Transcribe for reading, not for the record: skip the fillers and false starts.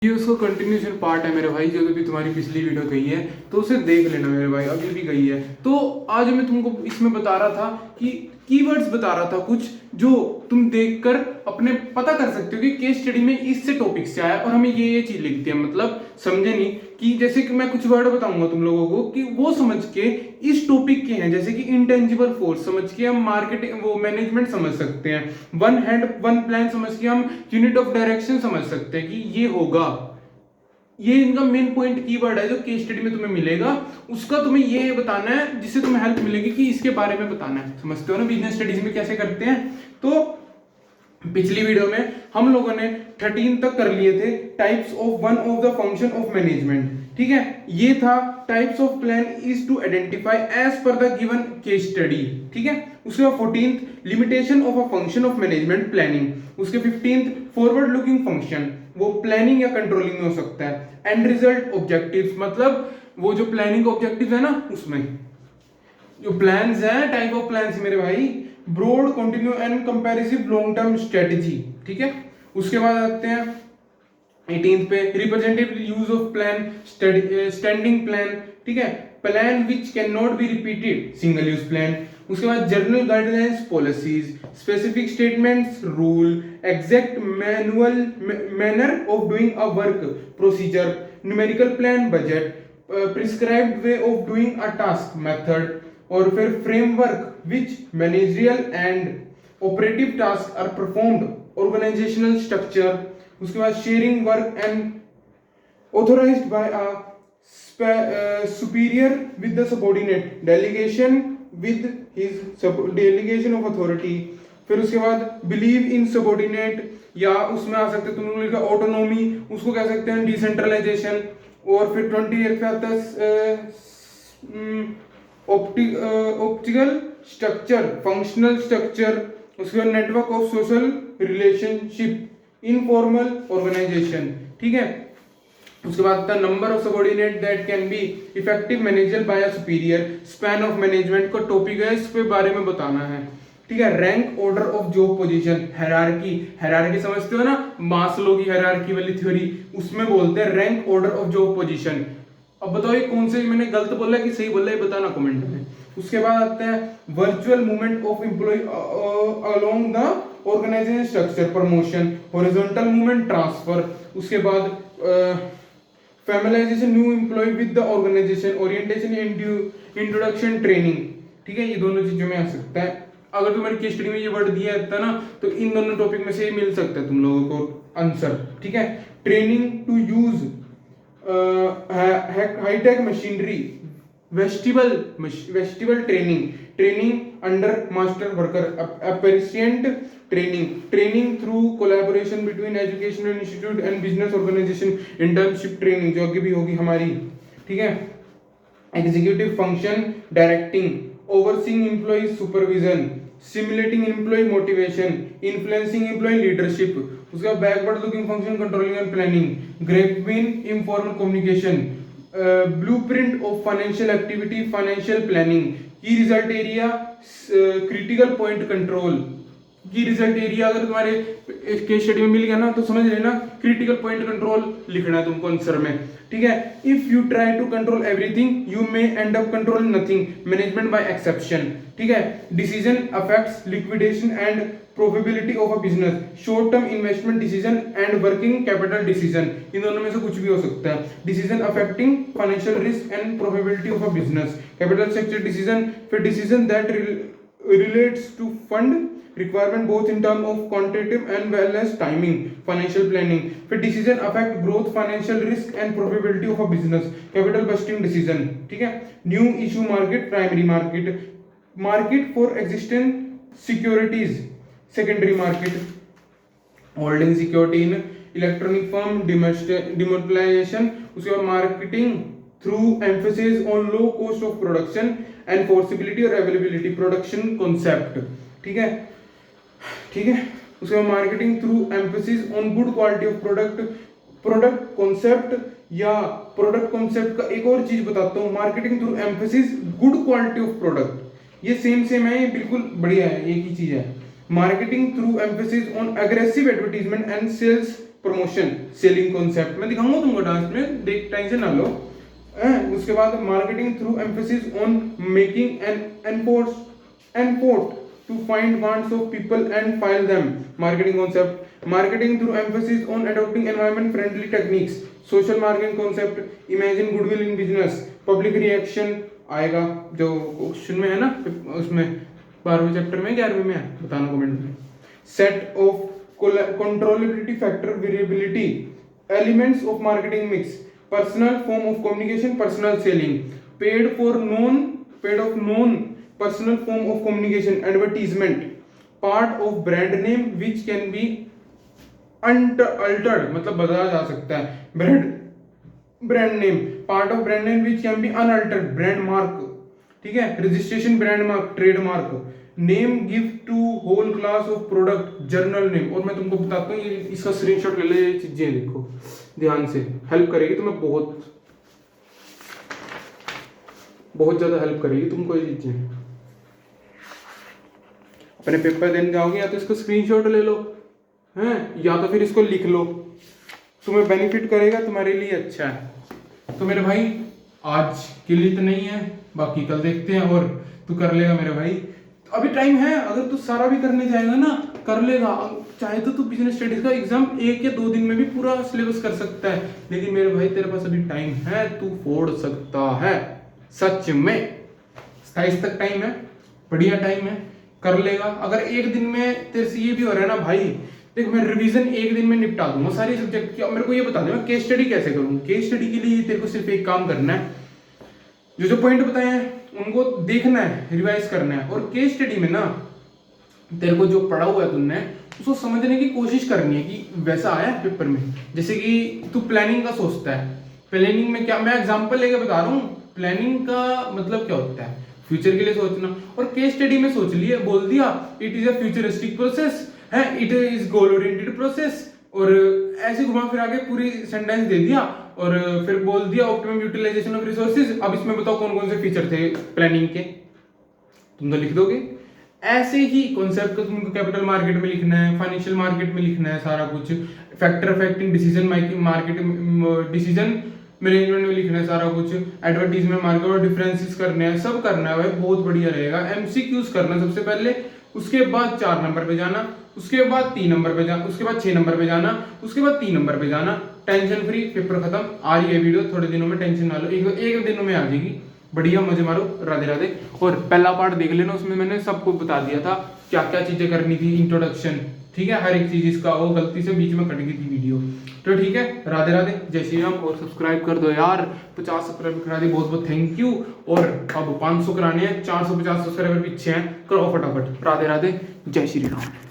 ये उसका continuation part है मेरे भाई। जो भी तुम्हारी पिछली वीडियो गई है तो उसे देख लेना मेरे भाई, अभी भी गई है। तो आज मैं तुमको इसमें बता रहा था कि कीवर्ड्स बता रहा था कुछ जो तुम देखकर अपने पता कर सकते हो कि केस स्टडी में इससे टॉपिक से आया और हमें ये चीज लिखती है। मतलब समझे नहीं कि जैसे कि मैं कुछ वर्ड बताऊंगा तुम लोगों को कि वो समझ के इस टॉपिक के हैं, जैसे कि इंटेंजिबल फोर्स समझ के हम मार्केटिंग वो मैनेजमेंट समझ सकते हैं, वन हैंड वन प्लान समझ के हम यूनिट ऑफ डायरेक्शन समझ सकते हैं कि ये होगा। ये इनका मेन पॉइंट कीवर्ड है जो केस स्टडी में तुम्हें मिलेगा, उसका तुम्हें ये बताना है जिससे तुम्हें हेल्प मिलेगी कि इसके बारे में बताना है। समझते हो ना बिजनेस स्टडीज में कैसे करते हैं। तो पिछली वीडियो में हम लोगों ने 13 तक कर लिए थे types of one of the function of management. ठीक है, ये था types of plan is to identify as per the given case study. ठीक है, उसके बाद 14th limitation of a function of management planning. उसके 15th फॉरवर्ड लुकिंग फंक्शन, वो प्लानिंग या कंट्रोलिंग में हो सकता है। एंड रिजल्ट ऑब्जेक्टिव्स, मतलब वो जो प्लानिंग ऑब्जेक्टिव है ना, उसमें जो प्लान्स हैं, टाइप ऑफ प्लान्स मेरे भाई, broad continue and comparative long term strategy. ठीक है, उसके बाद आते हैं 18th पे representative use of plan, standing plan. ठीक है, plan which can not be repeated, single use plan. उसके बाद general guidelines policies, specific statements rule, exact manual manner of doing a work, procedure, numerical plan, budget, prescribed way of doing a task, method, और फिर framework which managerial and operative task are performed, organisational structure. उसके बाद sharing work and authorised by a superior with the subordinate, delegation with his delegation of authority. फिर उसके बाद believe in subordinate, या उसमें आ सकते तुम लोग का ऑटोनॉमी, उसको कह सकते हैं डिसेंट्रलाइजेशन। और फिर 20 पे आता है ऑप्टिकल स्ट्रक्चर, फंक्शनल स्ट्रक्चर। उसके बाद network of social relationship, informal organisation. ठीक है, उसके बाद the number of subordinate that can be effective manager by a superior, span of management का टॉपिक है, इस पे बारे में बताना है। ठीक है, rank order of job position, hierarchy. Hierarchy समझते हो ना, मास्लो की हायरार्की वाली थ्योरी, उसमें बोलते हैं rank order of job position. अब बताओ ये कौन से मैंने गलत बोला है कि सही बोला है, बताना कमेंट में। उसके बाद आते हैं virtual movement of employ along the organisation structure, promotion, horizontal movement, transfer. उसके बाद familiarisation new employ with the organisation, orientation, introduction, training. ठीक है, ये दोनों चीजों में आ सकता है। अगर तुम्हारी केस स्टडी में ये वर्ड दिया था ना, तो इन दोनों टॉपिक में से ये मिल सकता है तुम लोगों को आंसर। ठीक है, training to use high tech machinery, vestibule training, training under master worker, apprentice training, training through collaboration between educational institute and business organisation, internship training जो आगे भी होगी हमारी। ठीक है, executive function, directing, overseeing employ supervision, simulating employ motivation, influencing employ leadership. उसका backward looking function, controlling and planning, grapevine informal communication, blueprint of financial activity, financial planning, key result area, critical point control. की result area अगर तुम्हारे case study में मिल गया ना, तो समझ लेना क्रिटिकल पॉइंट कंट्रोल लिखना है तुमको आंसर में। ठीक है, if you try to control everything you may end up control nothing, management by exception. ठीक है, decision affects liquidation and profitability of a business, short term investment decision and working capital decision. इन दोनों में से कुछ भी हो सकता है। Decision affecting financial risk and profitability of a business, capital structure decision, फिर decision that relates to fund requirement both in term of quantitative and well as timing, financial planning, फिर decision affect growth, financial risk and probability of a business, capital busting decision। ठीक है, new issue market, primary market, market for existing securities, secondary market, holding security in electronic firm, demonetisation। उसके बाद marketing through emphasis on low cost of production and forcibility और availability, production concept। ठीक है, ठीक है, उसके बाद marketing through emphasis on good quality of product, product concept, या प्रोडक्ट कॉन्सेप्ट का एक और चीज बताता हूँ, marketing through emphasis good quality of product. ये सेम है, ये बिल्कुल बढ़िया है, एक ही चीज है। Marketing through emphasis on aggressive advertisement and sales promotion selling concept, मैं दिखाऊंगा तुमको डांस में, देख टेंशन ना लो। उसके बाद marketing through emphasis on making an effort to find wants of people and file them, marketing concept, marketing through emphasis on adopting environment friendly techniques, social marketing concept, imagine goodwill in business, public reaction आएगा जो question में है ना, उसमें 12वें chapter में 11वें में है, बताना कमेंट में। Set of controllability factor variability elements of marketing mix, personal form of communication, personal selling, paid of known personal form of communication, advertisement, part of brand name which can be altered, मतलब बदला जा सकता है, brand name, part of brand name which can be unaltered, brand mark, ठीक है, registration brand mark, trademark, name give to whole class of product, journal name। और मैं तुमको बताता हूँ, ये इसका स्क्रीनशॉट ले ले, ये चीजें देखो ध्यान से, हेल्प करेगी तुम्हें, बहुत ज्यादा हेल्प करेगी तुमको ये चीजें। अपने पेपर देने जाओगे या तो इसको स्क्रीनशॉट ले लो हैं, या तो फिर इसको लिख लो, तुम्हें बेनिफिट करेगा, तुम्हारे लिए अच्छा है। तो मेरे भाई आज के लिए तो नहीं है, बाकी कल देखते हैं, और तू कर लेगा मेरे भाई, अभी टाइम है, अगर तू सारा भी करने जाएगा ना कर लेगा, चाहे तो तू बिजनेस स्टडीज का एग्जाम 1 या 2 दिन में भी पूरा सिलेबस कर सकता है, लेकिन मेरे भाई तेरे पास अभी टाइम है, तू फोड़ सकता है, सच में 27 तक टाइम है, बढ़िया टाइम है, कर लेगा। अगर 1 दिन में तेरे से ये भी हो रहा है ना भाई, देख मैं रिवीजन 1 दिन में निपटा दूंगा सारी सब्जेक्ट की, मेरे को ये बता दे मैं केस स्टडी कैसे करूँ। केस स्टडी के लिए तेरे को सिर्फ एक काम करना है, जो पॉइंट बताए हैं उनको देखना है, रिवाइज करना है, और केस स्टडी में ना तेरे को जो पढ़ा हुआ है तुमने उसको समझने की कोशिश करनी है कि वैसा आया पेपर में। जैसे कि तू प्लानिंग का सोचता है, प्लानिंग में क्या, मैं एग्जांपल लेके बता रहा हूँ, प्लानिंग का मतलब क्या होता है, फ्यूचर के लिए सोचना, और केस स्टडी में सोच लिया, बोल दिया it is a futuristic process है, it is goal oriented process, और ऐसे घुमा फिरा के पूरी सेंटेंस दे दिया, और फिर बोल दिया ऑप्टिमम यूटिलाइजेशन ऑफ रिसोर्सेज। अब इसमें बताओ कौन कौन से फीचर थे प्लानिंग के, तुम तो लिख दोगे। ऐसे ही कॉन्सेप्ट को तुमको कैपिटल मार्केट में लिखना है, फाइनेंशियल मार्केट में लिखना है, सारा कुछ factor affecting decision market decision management में लिखना है, सारा कुछ एडवर्टीजमेंट मार्केट और डिफरेंसेस करने हैं, सब करना है भाई, बहुत बढ़िया रहेगा। एमसीक्यूज करना सबसे पहले, उसके बाद 4 नंबर पे जाना, उसके बाद 3 नंबर पे जाना, उसके बाद 6 नंबर पे जाना, उसके बाद 3 नंबर पे जाना, टेंशन फ्री, पेपर खत्म। आ रही है वीडियो थोड़े दिनों में, टेंशन ना लो, एक दिनों में आ जाएगी, बढ़िया मजे मारो, राधे राधे। और पहला पार्ट देख लेना, उसमें मैंने सबको बता दिया था क्या क्या चीजें करनी थी, इंट्रोडक्शन, ठीक है, हर एक चीज इसका, वो गलती से बीच में कट गई थी वीडियो, तो ठीक है, राधे राधे, जय श्री राम। और सब्सक्राइब कर दो यार, 50 सब्सक्राइब करा दिए, बहुत बहुत थैंक यू। और अब 500 कराने हैं, 450 सब्सक्राइबर पीछे हैं, करो फटाफट। राधे राधे, जय श्री राम।